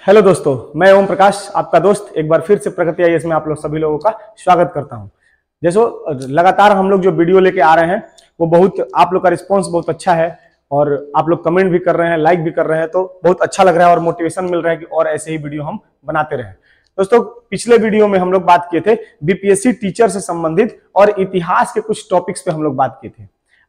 Hello दोस्तों, मैं ओम प्रकाश आपका दोस्त एक बार फिर से प्रगति आईएएस में आप लोग सभी लोगों का स्वागत करता हूं। जैसो लगातार हम लोग जो वीडियो लेके आ रहे हैं वो बहुत आप लोग का रिस्पांस बहुत अच्छा है और आप लोग कमेंट भी कर रहे हैं, लाइक भी कर रहे हैं, तो बहुत अच्छा लग रहा है और मोटिवेशन मिल रहा है कि और ऐसे ही वीडियो हम बनाते रहें। दोस्तों, पिछले वीडियो में हम लोग बात किए थे बीपीएससी टीचर से संबंधित और इतिहास के कुछ टॉपिक्स पे हम लोग बात किए थे।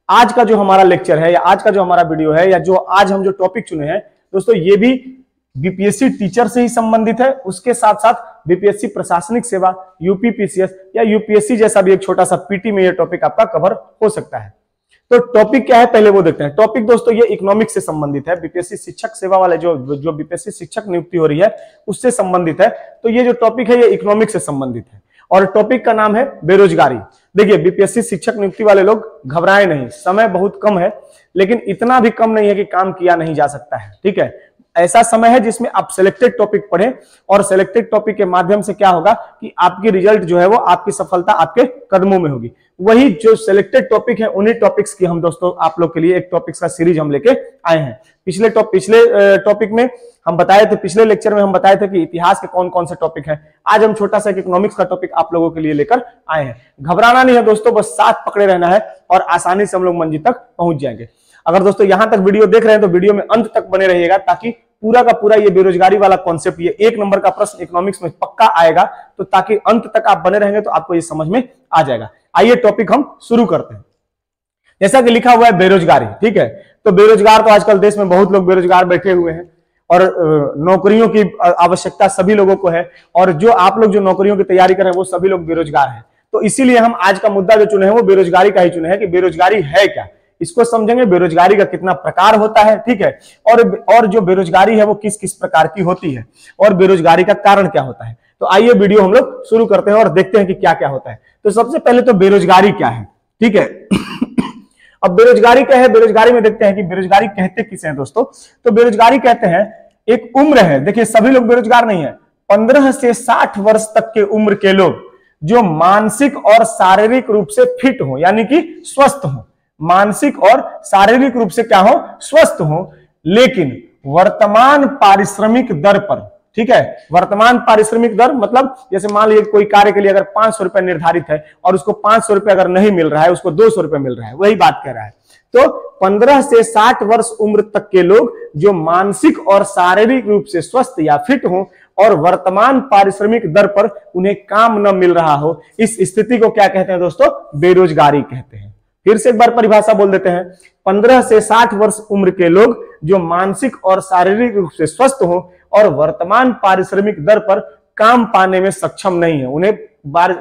आज का जो हमारा लेक्चर है या आज का जो हमारा वीडियो है या जो आज हम जो टॉपिक चुने हैं दोस्तों, ये भी बीपीएससी टीचर से ही संबंधित है। उसके साथ साथ बीपीएससी प्रशासनिक सेवा, यूपी पीसीएस या यूपीएससी जैसा भी एक छोटा सा पीटी में ये टॉपिक आपका कवर हो सकता है। तो टॉपिक क्या है पहले वो देखते हैं। टॉपिक दोस्तों ये इकोनॉमिक्स से संबंधित है। बीपीएससी शिक्षक सेवा वाले जो बीपीएससी शिक्षक नियुक्ति हो रही है उससे संबंधित है। तो ये जो टॉपिक है ये इकोनॉमिक्स से संबंधित है और टॉपिक का नाम है बेरोजगारी। देखिए, बीपीएससी शिक्षक नियुक्ति वाले लोग घबराए नहीं, समय बहुत कम है लेकिन इतना भी कम नहीं है कि काम किया नहीं जा सकता है। ठीक है, ऐसा समय है जिसमें आप सिलेक्टेड टॉपिक पढ़ें और सिलेक्टेड टॉपिक के माध्यम से क्या होगा कि आपकी रिजल्ट जो है वो आपकी सफलता आपके कदमों में होगी। वही जो सिलेक्टेड टॉपिक है उन्हीं टॉपिक्स की हम दोस्तों आप लोग के लिए एक टॉपिक्स का सीरीज हम लेके आए हैं। पिछले टॉपिक में हम बताए थे, पिछले लेक्चर में हम बताए थे कि इतिहास के कौन कौन से टॉपिक हैं। आज हम छोटा सा इकोनॉमिक्स का टॉपिक आप लोगों के लिए लेकर आए हैं। घबराना नहीं है दोस्तों, बस साथ पकड़े रहना है और आसानी से हम लोग मंजिल तक पहुंच जाएंगे। अगर दोस्तों यहां तक वीडियो देख रहे हैं तो वीडियो में अंत तक बने रहिएगा ताकि पूरा का पूरा ये बेरोजगारी वाला कॉन्सेप्ट, ये एक नंबर का प्रश्न इकोनॉमिक्स में पक्का आएगा, तो ताकि अंत तक आप बने रहेंगे तो आपको ये समझ में आ जाएगा। आइए टॉपिक हम शुरू करते हैं। जैसा कि लिखा हुआ है बेरोजगारी, ठीक है, तो बेरोजगार तो आजकल देश में बहुत लोग बेरोजगार बैठे हुए हैं और नौकरियों की आवश्यकता सभी लोगों को है और जो आप लोग जो नौकरियों की तैयारी कर रहे हैं वो सभी लोग बेरोजगार हैं। तो इसीलिए हम आज का मुद्दा जो चुने हैं वो बेरोजगारी का ही चुने हैं कि बेरोजगारी है क्या, इसको समझेंगे, बेरोजगारी का कितना प्रकार होता है, ठीक है, और जो बेरोजगारी है वो किस किस प्रकार की होती है और बेरोजगारी का कारण क्या होता है। तो आइए वीडियो हम लोग शुरू करते हैं और देखते हैं कि क्या क्या होता है। तो सबसे पहले तो बेरोजगारी क्या है, ठीक है। अब बेरोजगारी क्या है, बेरोजगारी में देखते हैं कि बेरोजगारी कहते किसे हैं दोस्तों। तो बेरोजगारी कहते हैं एक उम्र है, देखिए सभी लोग बेरोजगार नहीं है, 15 से 60 वर्ष तक के उम्र के लोग जो मानसिक और शारीरिक रूप से फिट हो, यानी कि स्वस्थ हो, मानसिक और शारीरिक रूप से क्या हो, स्वस्थ हो, लेकिन वर्तमान पारिश्रमिक दर पर, ठीक है, वर्तमान पारिश्रमिक दर मतलब जैसे मान लीजिए कोई कार्य के लिए अगर 500 रुपए निर्धारित है और उसको 500 रुपए अगर नहीं मिल रहा है, उसको 200 रुपए मिल रहा है, वही बात कह रहा है। तो 15 से 60 वर्ष उम्र तक के लोग जो मानसिक और शारीरिक रूप से स्वस्थ या फिट हो और वर्तमान पारिश्रमिक दर पर उन्हें काम न मिल रहा हो, इस स्थिति को क्या कहते हैं दोस्तों, बेरोजगारी कहते हैं। फिर से एक बार परिभाषा बोल देते हैं, 15 से 60 वर्ष उम्र के लोग जो मानसिक और शारीरिक रूप से स्वस्थ हो और वर्तमान पारिश्रमिक दर पर काम पाने में सक्षम नहीं है, उन्हें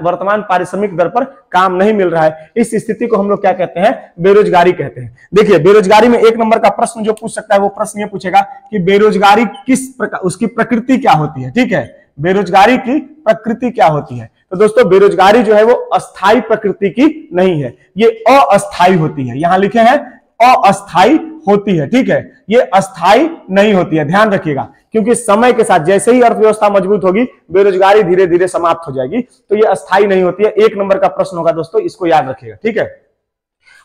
वर्तमान पारिश्रमिक दर पर काम नहीं मिल रहा है, इस स्थिति को हम लोग क्या कहते हैं, बेरोजगारी कहते हैं। देखिए, बेरोजगारी में एक नंबर का प्रश्न जो पूछ सकता है वो प्रश्न ये पूछेगा कि बेरोजगारी किस प्रकार, उसकी प्रकृति क्या होती है, ठीक है, बेरोजगारी की प्रकृति क्या होती है। तो दोस्तों बेरोजगारी जो है वो अस्थायी प्रकृति की नहीं है, ये अस्थायी होती है। यहां लिखे हैं अस्थायी होती है, ठीक है, ये अस्थायी नहीं होती है, ध्यान रखिएगा, क्योंकि समय के साथ जैसे ही अर्थव्यवस्था मजबूत होगी बेरोजगारी धीरे धीरे समाप्त हो जाएगी, तो ये अस्थायी नहीं होती है। एक नंबर का प्रश्न होगा दोस्तों, इसको याद रखिएगा, ठीक है।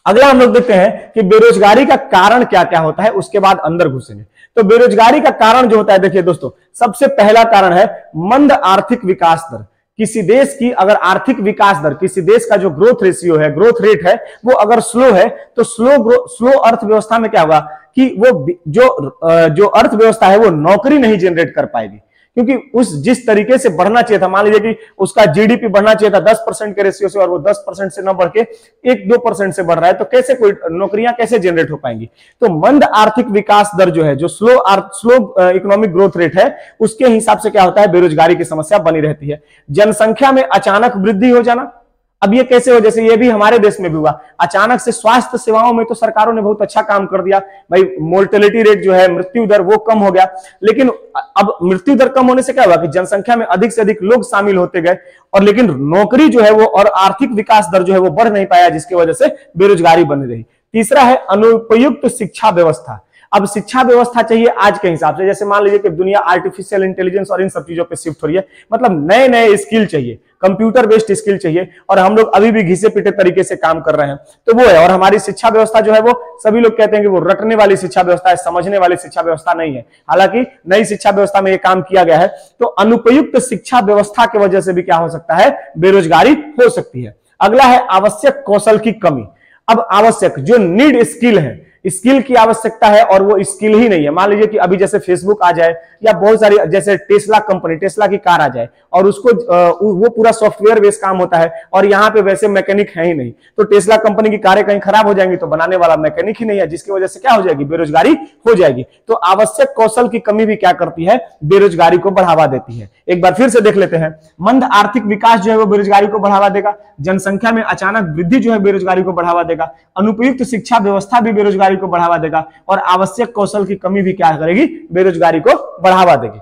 अगला हम लोग देखते हैं कि बेरोजगारी का कारण क्या क्या होता है, उसके बाद अंदर घुसेंगे। तो बेरोजगारी का कारण जो होता है, देखिए दोस्तों, सबसे पहला कारण है मंद आर्थिक विकास दर। किसी देश की अगर आर्थिक विकास दर, किसी देश का जो ग्रोथ रेशियो है, ग्रोथ रेट है, वो अगर स्लो है तो स्लो अर्थव्यवस्था में क्या होगा कि वो जो अर्थव्यवस्था है वो नौकरी नहीं जनरेट कर पाएगी, क्योंकि उस जिस तरीके से बढ़ना चाहिए था, मान लीजिए कि उसका जीडीपी बढ़ना चाहिए था 10% के रेशियो से और वो 10% से न बढ़ के 1-2% से बढ़ रहा है, तो कैसे कोई नौकरियां कैसे जनरेट हो पाएंगी। तो मंद आर्थिक विकास दर जो है, जो स्लो इकोनॉमिक ग्रोथ रेट है, उसके हिसाब से क्या होता है, बेरोजगारी की समस्या बनी रहती है। जनसंख्या में अचानक वृद्धि हो जाना, अब ये कैसे हो, जैसे ये भी हमारे देश में भी हुआ, अचानक से स्वास्थ्य सेवाओं में तो सरकारों ने बहुत अच्छा काम कर दिया भाई, मोर्टेलिटी रेट जो है, मृत्यु दर वो कम हो गया, लेकिन अब मृत्यु दर कम होने से क्या हुआ कि जनसंख्या में अधिक से अधिक लोग शामिल होते गए और लेकिन नौकरी जो है वो और आर्थिक विकास दर जो है वो बढ़ नहीं पाया, जिसकी वजह से बेरोजगारी बनी रही। तीसरा है अनुपयुक्त शिक्षा व्यवस्था। अब शिक्षा व्यवस्था चाहिए आज के हिसाब से, जैसे मान लीजिए कि दुनिया आर्टिफिशियल इंटेलिजेंस और इन सब चीजों पे शिफ्ट हो रही है, मतलब नए नए स्किल चाहिए। कंप्यूटर बेस्ड स्किल चाहिए, और हम लोग अभी भी घिसे पिटे तरीके से काम कर रहे हैं, तो वो है। और हमारी शिक्षा व्यवस्था जो है वो सभी लोग कहते हैं कि वो रटने वाली शिक्षा व्यवस्था है, समझने वाली शिक्षा व्यवस्था नहीं है। हालांकि नई शिक्षा व्यवस्था में ये काम किया गया है। तो अनुपयुक्त शिक्षा व्यवस्था की वजह से भी क्या हो सकता है, बेरोजगारी हो सकती है। अगला है आवश्यक कौशल की कमी। अब आवश्यक जो नीड स्किल है, स्किल की आवश्यकता है और वो स्किल ही नहीं है। मान लीजिए कि अभी जैसे फेसबुक आ जाए या बहुत सारी जैसे टेस्ला कंपनी, टेस्ला की कार आ जाए और उसको वो पूरा सॉफ्टवेयर बेस्ड काम होता है और यहाँ पे वैसे मैकेनिक है ही नहीं, तो टेस्ला कंपनी की कारें कहीं खराब हो जाएंगी तो बनाने वाला मैकेनिक ही नहीं है, जिसकी वजह से क्या हो जाएगी, बेरोजगारी हो जाएगी। तो आवश्यक कौशल की कमी भी क्या करती है, बेरोजगारी को बढ़ावा देती है। एक बार फिर से देख लेते हैं, मंद आर्थिक विकास जो है वो बेरोजगारी को बढ़ावा देगा, जनसंख्या में अचानक वृद्धि जो है बेरोजगारी को बढ़ावा देगा, अनुपयुक्त शिक्षा व्यवस्था भी बेरोजगारी को बढ़ावा देगा, और आवश्यक कौशल की कमी भी क्या करेगी, बेरोजगारी को बढ़ावा देगी।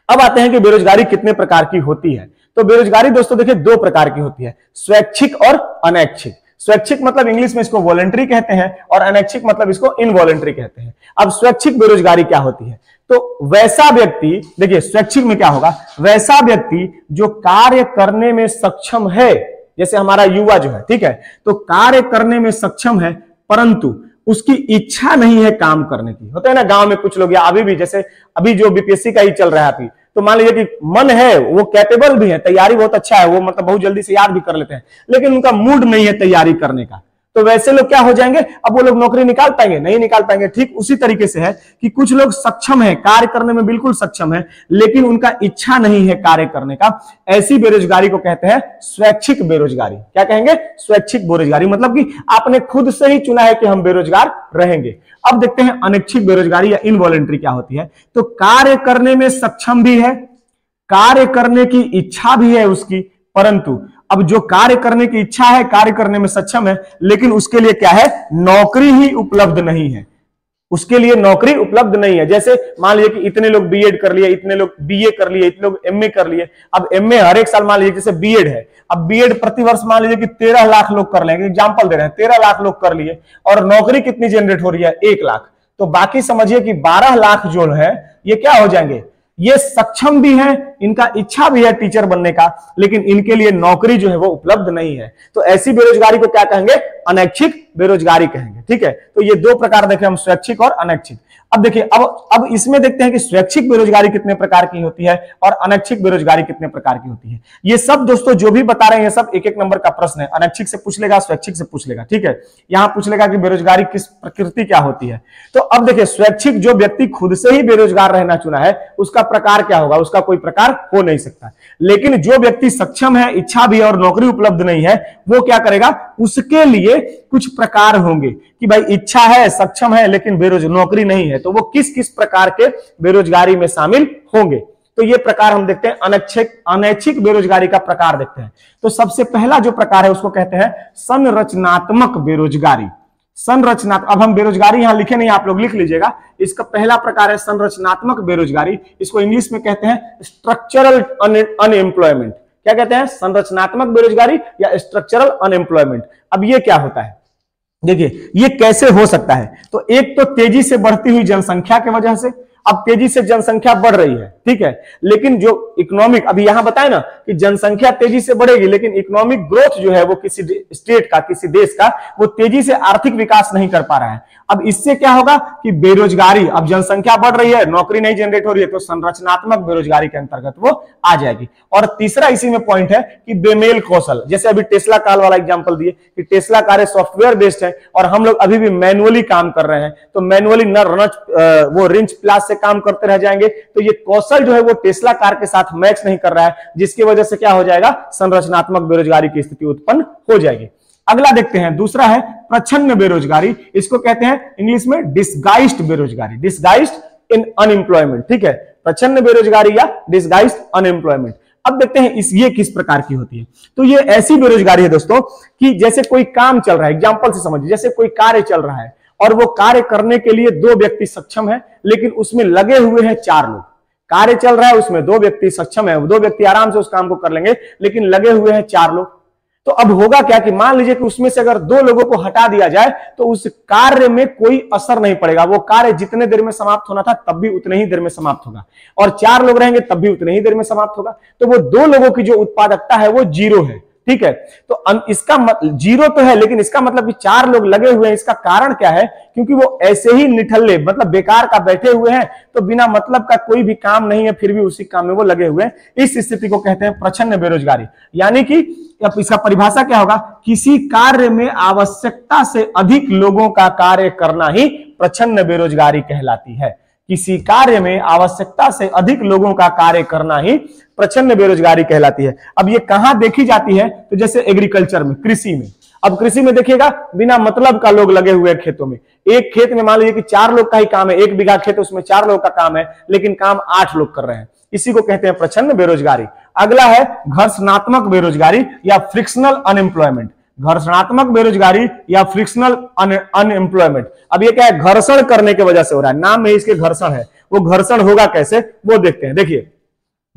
अब आते हैं कि बेरोजगारी कितने प्रकार की होती है। तो बेरोजगारी दोस्तों देखिए दो प्रकार की होती है, स्वैच्छिक और अनैच्छिक। स्वैच्छिक मतलब इंग्लिश में इसको वॉलंटरी कहते हैं और अनैच्छिक मतलब इसको इनवॉलंटरी कहते हैं। अब स्वैच्छिक बेरोजगारी क्या होती है, तो वैसा व्यक्ति, देखिए स्वैच्छिक में क्या होगा, वैसा व्यक्ति जो कार्य करने में सक्षम है, जैसे हमारा युवा जो है, ठीक है, तो कार्य करने में सक्षम है परंतु उसकी इच्छा नहीं है काम करने की। होता है ना गांव में कुछ लोग, या अभी भी जैसे अभी जो बीपीएससी का ही चल रहा है अभी, तो मान लीजिए कि मन है, वो कैपेबल भी है, तैयारी बहुत अच्छा है, वो मतलब बहुत जल्दी से याद भी कर लेते हैं, लेकिन उनका मूड नहीं है तैयारी करने का, तो वैसे लोग क्या हो जाएंगे, अब वो लोग नौकरी निकाल पाएंगे, नहीं निकाल पाएंगे। ठीक उसी तरीके से है कि कुछ लोग सक्षम है, कार्य करने में बिल्कुल सक्षम है, लेकिन उनका इच्छा नहीं है कार्य करने का, ऐसी बेरोजगारी को कहते हैं स्वैच्छिक बेरोजगारी। क्या कहेंगे, स्वैच्छिक बेरोजगारी, मतलब कि आपने खुद से ही चुना है कि हम बेरोजगार रहेंगे। अब देखते हैं अनैच्छिक बेरोजगारी या इनवॉलंटरी क्या होती है। तो कार्य करने में सक्षम भी है, कार्य करने की इच्छा भी है उसकी, परंतु अब जो कार्य करने की इच्छा है, कार्य करने में सक्षम है, लेकिन उसके लिए क्या है, नौकरी ही उपलब्ध नहीं है, उसके लिए नौकरी उपलब्ध नहीं है। जैसे मान लीजिए कि इतने लोग बीएड कर लिए, इतने लोग बीए कर लिए, इतने लोग एमए कर लिए। अब एमए हर एक साल, मान लीजिए जैसे बीएड है, अब बीएड प्रतिवर्ष मान लीजिए कि 13 लाख लोग कर लेंगे, एग्जाम्पल दे रहे हैं, 13 लाख लोग कर लिए और नौकरी कितनी जनरेट हो रही है, 1 लाख। तो बाकी समझिए कि 12 लाख जो है ये क्या हो जाएंगे, ये सक्षम भी है, इनका इच्छा भी है टीचर बनने का, लेकिन इनके लिए नौकरी जो है वो उपलब्ध नहीं है। तो ऐसी बेरोजगारी को क्या कहेंगे, अनैच्छिक बेरोजगारी कहेंगे। ठीक है, तो ये दो प्रकार देखे हम, स्वैच्छिक और अनैच्छिक। अब देखिए, अब इसमें देखते हैं कि स्वैच्छिक बेरोजगारी कितने प्रकार की होती है और अनैच्छिक बेरोजगारी कितने प्रकार की होती है। ये सब दोस्तों जो भी बता रहे हैं, ये सब एक एक नंबर का प्रश्न है, अनैच्छिक से पूछ लेगा, स्वैच्छिक से पूछ लेगा। ठीक है, यहां पूछ लेगा कि बेरोजगारी किस प्रकृति क्या होती है। तो अब देखिए, स्वैच्छिक जो व्यक्ति खुद से ही बेरोजगार रहना चुना है, उसका प्रकार क्या होगा, उसका कोई प्रकार हो नहीं सकता। लेकिन जो व्यक्ति सक्षम है, इच्छा भी है और नौकरी उपलब्ध नहीं है, वो क्या करेगा, उसके लिए कुछ प्रकार होंगे कि भाई इच्छा है, सक्षम है, लेकिन नौकरी नहीं है, तो वो किस किस प्रकार के बेरोजगारी में शामिल होंगे। तो ये प्रकार हम देखते हैं, अनैच्छिक बेरोजगारी का प्रकार देखते हैं। तो सबसे पहला जो प्रकार है उसको कहते हैं संरचनात्मक बेरोजगारी। संरचनात्मक, अब हम बेरोजगारी यहां लिखे नहीं, आप लोग लिख लीजिएगा। इसका पहला प्रकार है संरचनात्मक बेरोजगारी, इसको इंग्लिश में कहते हैं स्ट्रक्चरल अनएम्प्लॉयमेंट। क्या कहते हैं, संरचनात्मक बेरोजगारी या स्ट्रक्चरल अनएम्प्लॉयमेंट। अब ये क्या होता है, देखिए ये कैसे हो सकता है। तो एक तो तेजी से बढ़ती हुई जनसंख्या की वजह से, अब तेजी से जनसंख्या बढ़ रही है, ठीक है, लेकिन जो इकोनॉमिक, अभी यहां बताए ना कि जनसंख्या तेजी से बढ़ेगी, लेकिन इकोनॉमिक ग्रोथ जो है वो किसी स्टेट का, किसी देश का, वो तेजी से आर्थिक विकास नहीं कर पा रहा है। अब इससे क्या होगा कि बेरोजगारी, अब जनसंख्या बढ़ रही है, नौकरी नहीं जनरेट हो रही है, तो संरचनात्मक बेरोजगारी के अंतर्गत वो आ जाएगी। और तीसरा इसी में पॉइंट है कि बेमेल कौशल, जैसे अभी टेस्ला कार वाला एग्जांपल दिए कि टेस्ला कारें सॉफ्टवेयर बेस्ड है और हम लोग अभी भी मैनुअली काम कर रहे हैं, तो मैनुअली वो रिंच प्लास से काम करते रह जाएंगे, तो ये कौशल जो है वो टेस्ला कार के साथ मैच नहीं कर रहा है, जिसकी वजह से क्या हो जाएगा, संरचनात्मक बेरोजगारी की स्थिति उत्पन्न हो जाएगी। अगला देखते हैं, दूसरा है प्रच्छन्न बेरोजगारी, इसको कहते हैं इंग्लिश में डिस्गाइज्ड बेरोजगारी, डिस्गाइज्ड इन अनएम्प्लॉयमेंट। ठीक है, प्रच्छन्न बेरोजगारी या डिस्गाइज्ड अनएम्प्लॉयमेंट। अब देखते हैं ये किस प्रकार की होती है। तो ये ऐसी बेरोजगारी है दोस्तों कि जैसे कोई काम चल रहा है, एग्जांपल से समझिए, जैसे कोई कार्य चल रहा है और वो कार्य करने के लिए 2 व्यक्ति सक्षम है, लेकिन उसमें लगे हुए हैं 4 लोग। कार्य चल रहा है, उसमें 2 व्यक्ति सक्षम है, 2 व्यक्ति आराम से उस काम को कर लेंगे, लेकिन लगे हुए हैं 4 लोग। तो अब होगा क्या कि मान लीजिए कि उसमें से अगर 2 लोगों को हटा दिया जाए तो उस कार्य में कोई असर नहीं पड़ेगा, वो कार्य जितने देर में समाप्त होना था तब भी उतने ही देर में समाप्त होगा, और 4 लोग रहेंगे तब भी उतने ही देर में समाप्त होगा। तो वो 2 लोगों की जो उत्पादकता है वो 0 है, ठीक है। तो इसका 0 तो है, लेकिन इसका मतलब कि 4 लोग लगे हुए हैं। इसका कारण क्या है? क्योंकि वो ऐसे ही निठल्ले मतलब बेकार का बैठे हुए हैं, तो बिना मतलब का कोई भी काम नहीं है, फिर भी उसी काम में वो लगे हुए हैं। इस स्थिति को कहते हैं प्रच्छन्न बेरोजगारी। यानी कि इसका परिभाषा क्या होगा? किसी कार्य में आवश्यकता से अधिक लोगों का कार्य करना ही प्रच्छन्न बेरोजगारी कहलाती है। किसी कार्य में आवश्यकता से अधिक लोगों का कार्य करना ही प्रच्छन्न बेरोजगारी कहलाती है। अब ये कहां देखी जाती है? तो जैसे एग्रीकल्चर में, कृषि में। अब कृषि में देखिएगा बिना मतलब का लोग लगे हुए खेतों में। एक खेत में मान लीजिए कि 4 लोग का ही काम है, 1 बीघा खेत है उसमें 4 लोग का काम है, लेकिन काम 8 लोग कर रहे हैं। इसी को कहते हैं प्रच्छन्न बेरोजगारी। अगला है घर्षणात्मक बेरोजगारी या फ्रिक्शनल अनएम्प्लॉयमेंट। घर्षणात्मक बेरोजगारी या फ्रिक्शनल अनएम्प्लॉयमेंट। अब ये क्या है? घर्षण करने की वजह से हो रहा है, नाम में इसके घर्षण है। वो घर्षण होगा कैसे वो देखते हैं। देखिए,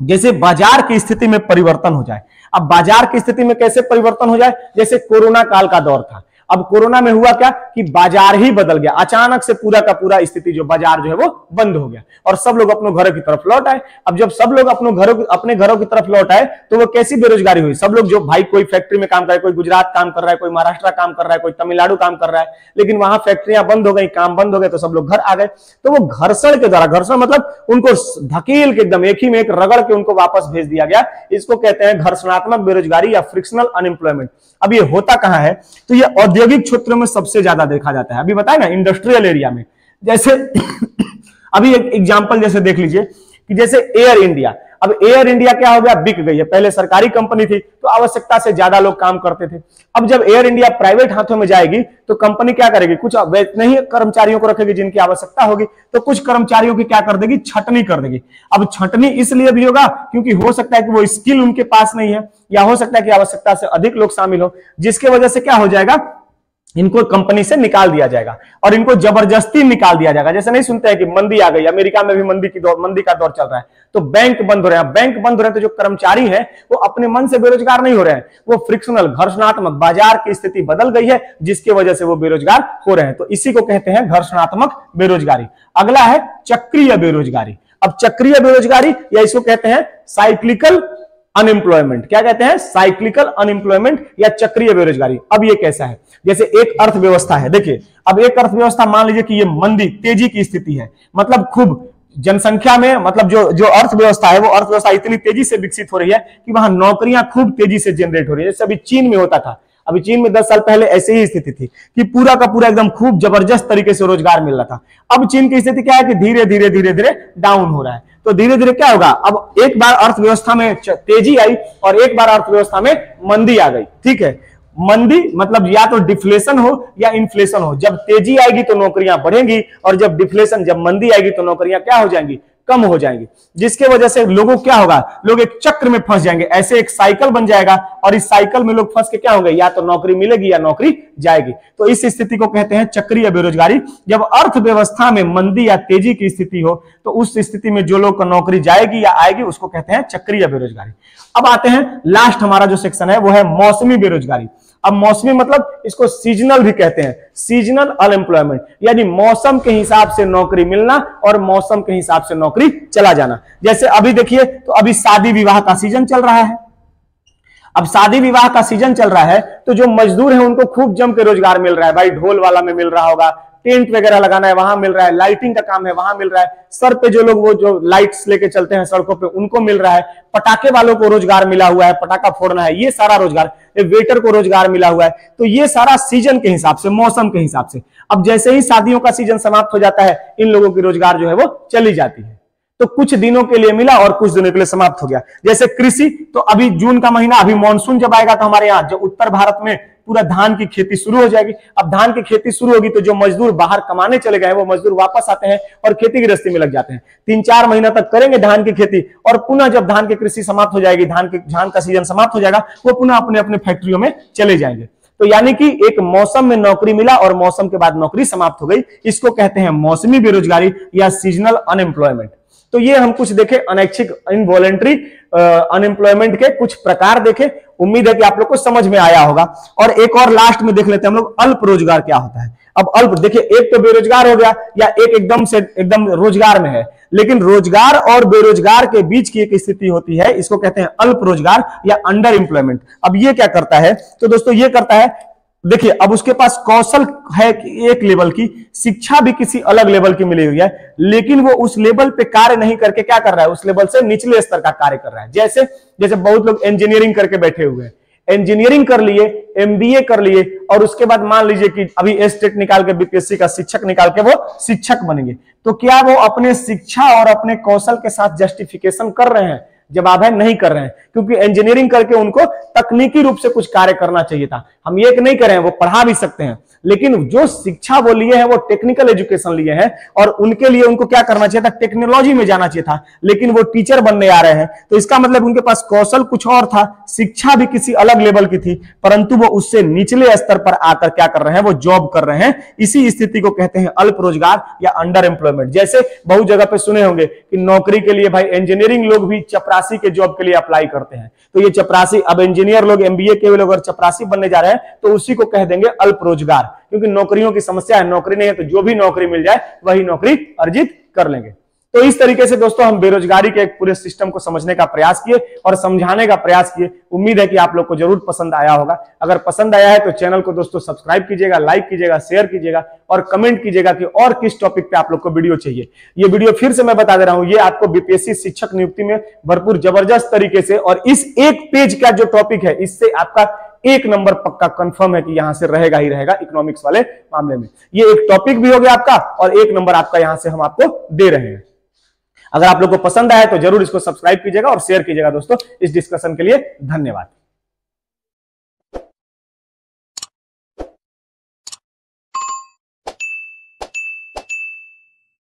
जैसे बाजार की स्थिति में परिवर्तन हो जाए। अब बाजार की स्थिति में कैसे परिवर्तन हो जाए? जैसे कोरोना काल का दौर था। अब कोरोना में हुआ क्या कि बाजार ही बदल गया, अचानक से पूरा का पूरा स्थिति जो बाजार जो है वो बंद हो गया और सब लोग अपने घरों की तरफ लौट आए। अब जब सब लोग अपने घरों की तरफ लौट आए तो वो कैसी बेरोजगारी हुई? सब लोग जो भाई कोई फैक्ट्री में काम कर रहा है, कोई गुजरात काम कर रहा है, कोई महाराष्ट्र काम कर रहा है, कोई तमिलनाडु काम कर रहा है, लेकिन वहां फैक्ट्रियां बंद हो गई, काम बंद हो गए, तो सब लोग घर आ गए। तो वो घर्षण के द्वारा, घर्षण मतलब उनको धकेल के एकदम एक ही में एक रगड़ के उनको वापस भेज दिया गया। इसको कहते हैं घर्षणात्मक बेरोजगारी या फ्रिक्शनल अनएम्प्लॉयमेंट। अब ये होता कहां है? तो ये औद्योगिक क्षेत्रों में सबसे ज्यादा देखा जाता है। अभी बताया ना, इंडस्ट्रियल एरिया में। जैसे अभी एक एग्जांपल जैसे देख लीजिए कि जैसे एयर इंडिया। अब एयर इंडिया क्या हो गया? बिक गई है। पहले सरकारी कंपनी थी तो आवश्यकता से ज्यादा लोग काम करते थे। अब जब एयर इंडिया प्राइवेट हाथों में जाएगी तो कंपनी क्या करेगी? कुछ नहीं कर्मचारियों को रखेगी जिनकी आवश्यकता होगी, तो कुछ कर्मचारियों की क्या कर देगी? छटनी कर देगी। अब छटनी इसलिए भी होगा क्योंकि हो सकता है कि वो स्किल उनके पास नहीं है, या हो सकता है कि आवश्यकता से अधिक लोग शामिल हो, जिसकी वजह से क्या हो जाएगा? इनको कंपनी से निकाल दिया जाएगा और इनको जबरदस्ती निकाल दिया जाएगा। जैसे नहीं सुनते हैं कि मंदी आ गई, अमेरिका में भी मंदी का दौर चल रहा है, तो बैंक बंद हो रहे हैं। बैंक बंद हो रहे हैं तो जो कर्मचारी हैं वो अपने मन से बेरोजगार नहीं हो रहे हैं, वो फ्रिक्शनल घर्षणात्मक बाजार की स्थिति बदल गई है जिसकी वजह से वो बेरोजगार हो रहे हैं। तो इसी को कहते हैं घर्षणात्मक बेरोजगारी। अगला है चक्रीय बेरोजगारी। अब चक्रीय बेरोजगारी या इसको कहते हैं साइक्लिकल अनएम्प्लॉयमेंट। क्या कहते हैं? साइक्लिकल अनएम्प्लॉयमेंट या चक्रीय बेरोजगारी। अब ये कैसा है? जैसे एक अर्थव्यवस्था है, देखिए अब एक अर्थव्यवस्था मान लीजिए कि ये मंदी तेजी की स्थिति है, मतलब खूब जनसंख्या में, मतलब जो अर्थव्यवस्था है वो अर्थव्यवस्था इतनी तेजी से विकसित हो रही है कि वहां नौकरियां खूब तेजी से जनरेट हो रही है। जैसे अभी चीन में होता था, अभी चीन में 10 साल पहले ऐसे ही स्थिति थी कि पूरा का पूरा एकदम खूब जबरदस्त तरीके से रोजगार मिल रहा था। अब चीन की स्थिति क्या है कि धीरे धीरे धीरे धीरे डाउन हो रहा है। तो धीरे धीरे क्या होगा? अब एक बार अर्थव्यवस्था में तेजी आई और एक बार अर्थव्यवस्था में मंदी आ गई। ठीक है, मंदी मतलब या तो डिफ्लेशन हो या इन्फ्लेशन हो। जब तेजी आएगी तो नौकरियां बढ़ेंगी और जब डिफ्लेशन, जब मंदी आएगी तो नौकरियां क्या हो जाएंगी? कम हो जाएंगी, जिसके वजह से लोगों क्या होगा? लोग एक चक्र में फंस जाएंगे, ऐसे एक साइकिल बन जाएगा और इस साइकिल में लोग फंस के क्या होंगे? या तो नौकरी मिलेगी या नौकरी जाएगी। तो इस स्थिति को कहते हैं चक्रीय बेरोजगारी। जब अर्थव्यवस्था में मंदी या तेजी की स्थिति हो तो उस स्थिति में जो लोग का नौकरी जाएगी या आएगी उसको कहते हैं चक्रीय बेरोजगारी। अब आते हैं लास्ट हमारा जो सेक्शन है वो है मौसमी बेरोजगारी। अब मौसमी मतलब इसको सीजनल भी कहते हैं, सीजनल अनएम्प्लॉयमेंट, यानी मौसम के हिसाब से नौकरी मिलना और मौसम के हिसाब से नौकरी चला जाना। जैसे अभी देखिए तो अभी शादी विवाह का सीजन चल रहा है। अब शादी विवाह का सीजन चल रहा है तो जो मजदूर है उनको खूब जम के रोजगार मिल रहा है। भाई ढोल वाला में मिल रहा होगा, टेंट वगैरह लगाना है वहां मिल रहा है, लाइटिंग का काम है वहां मिल रहा है, सर पे जो लोग वो जो लाइट्स लेके चलते हैं सड़कों पे उनको मिल रहा है, पटाखे वालों को रोजगार मिला हुआ है, पटाखा फोड़ना है, ये सारा रोजगार, वेटर को रोजगार मिला हुआ है। तो ये सारा सीजन के हिसाब से, मौसम के हिसाब से। अब जैसे ही शादियों का सीजन समाप्त हो जाता है इन लोगों की रोजगार जो है वो चली जाती है। तो कुछ दिनों के लिए मिला और कुछ दिनों के लिए समाप्त हो गया। जैसे कृषि, तो अभी जून का महीना, अभी मानसून जब आएगा तो हमारे यहाँ जो उत्तर भारत में पूरा धान की खेती शुरू हो जाएगी। अब धान की खेती शुरू होगी तो जो मजदूर बाहर कमाने चले गए हैं वो मजदूर वापस आते हैं और खेती गृहस्थी में लग जाते हैं। 3-4 महीना तक करेंगे धान की खेती और पुनः जब धान की कृषि समाप्त हो जाएगी, धान का सीजन समाप्त हो जाएगा, वो पुनः अपने अपने फैक्ट्रियों में चले जाएंगे। तो यानी कि एक मौसम में नौकरी मिला और मौसम के बाद नौकरी समाप्त हो गई, इसको कहते हैं मौसमी बेरोजगारी या सीजनल अनएम्प्लॉयमेंट। तो ये हम कुछ देखे अनैच्छिक इनवॉलेंट्री अनएम्प्लॉयमेंट के कुछ प्रकार देखे। उम्मीद है कि आप लोग को समझ में आया होगा। और एक और लास्ट में देख लेते हैं हम लोग अल्प रोजगार क्या होता है। अब अल्प देखिए, एक तो बेरोजगार हो गया या एक एकदम रोजगार में है, लेकिन रोजगार और बेरोजगार के बीच की एक स्थिति होती है, इसको कहते हैं अल्प रोजगार या अंडर एम्प्लॉयमेंट। अब ये क्या करता है, तो दोस्तों ये करता है, देखिए अब उसके पास कौशल है एक लेवल की, शिक्षा भी किसी अलग लेवल की मिली हुई है, लेकिन वो उस लेवल पे कार्य नहीं करके क्या कर रहा है, उस लेवल से निचले स्तर का कार्य कर रहा है। जैसे बहुत लोग इंजीनियरिंग करके बैठे हुए हैं, इंजीनियरिंग कर लिए, एमबीए कर लिए, और उसके बाद मान लीजिए कि अभी एस्टेट निकाल के बीपीएससी का शिक्षक निकाल के वो शिक्षक बनेंगे, तो क्या वो अपने शिक्षा और अपने कौशल के साथ जस्टिफिकेशन कर रहे हैं? जवाब है नहीं कर रहे हैं, क्योंकि इंजीनियरिंग करके उनको तकनीकी रूप से कुछ कार्य करना चाहिए था। हम ये नहीं करें, वो पढ़ा भी सकते हैं, लेकिन जो शिक्षा वो लिए हैं वो टेक्निकल एजुकेशन लिए हैं, और उनके लिए उनको क्या करना चाहिए था, टेक्नोलॉजी में जाना चाहिए था, लेकिन वो टीचर बनने आ रहे हैं। तो इसका मतलब उनके पास कौशल कुछ और था, शिक्षा भी किसी अलग लेवल की थी, परंतु वो उससे निचले स्तर पर आकर क्या कर रहे हैं, वो जॉब कर रहे हैं। इसी स्थिति को कहते हैं अल्प रोजगार या अंडर एम्प्लॉयमेंट। जैसे बहुत जगह पे सुने होंगे कि नौकरी के लिए भाई इंजीनियरिंग लोग भी चपरासी के जॉब के लिए अप्लाई करते हैं, तो ये चपरासी, अब इंजीनियर लोग एमबीए के लोग अगर चपरासी बनने जा रहे हैं तो उसी को कह देंगे अल्प रोजगार, क्योंकि नौकरियों की समस्या है, नौकरी नहीं है, तो जो भी नौकरी मिल जाए वही नौकरी अर्जित कर लेंगे। तो इस तरीके से दोस्तों हम बेरोजगारी के एक पूरे सिस्टम को समझने का प्रयास किए और समझाने का प्रयास किए। उम्मीद है कि आप लोग को जरूर पसंद आया होगा। अगर पसंद आया है तो चैनल को दोस्तों सब्सक्राइब कीजिएगा, लाइक कीजिएगा, शेयर कीजिएगा और कमेंट कीजिएगा कि और किस टॉपिक पे आप लोग को वीडियो चाहिए। ये वीडियो फिर से मैं बता दे रहा हूं, ये आपको बीपीएससी शिक्षक नियुक्ति में भरपूर जबरदस्त तरीके से, और इस एक पेज का जो टॉपिक है इससे आपका 1 नंबर पक्का कंफर्म है कि यहां से रहेगा ही रहेगा इकोनॉमिक्स वाले मामले में। ये एक टॉपिक भी हो गया आपका और 1 नंबर आपका यहां से हम आपको दे रहे हैं। अगर आप लोग को पसंद आया तो जरूर इसको सब्सक्राइब कीजिएगा और शेयर कीजिएगा दोस्तों। इस डिस्कशन के लिए धन्यवाद।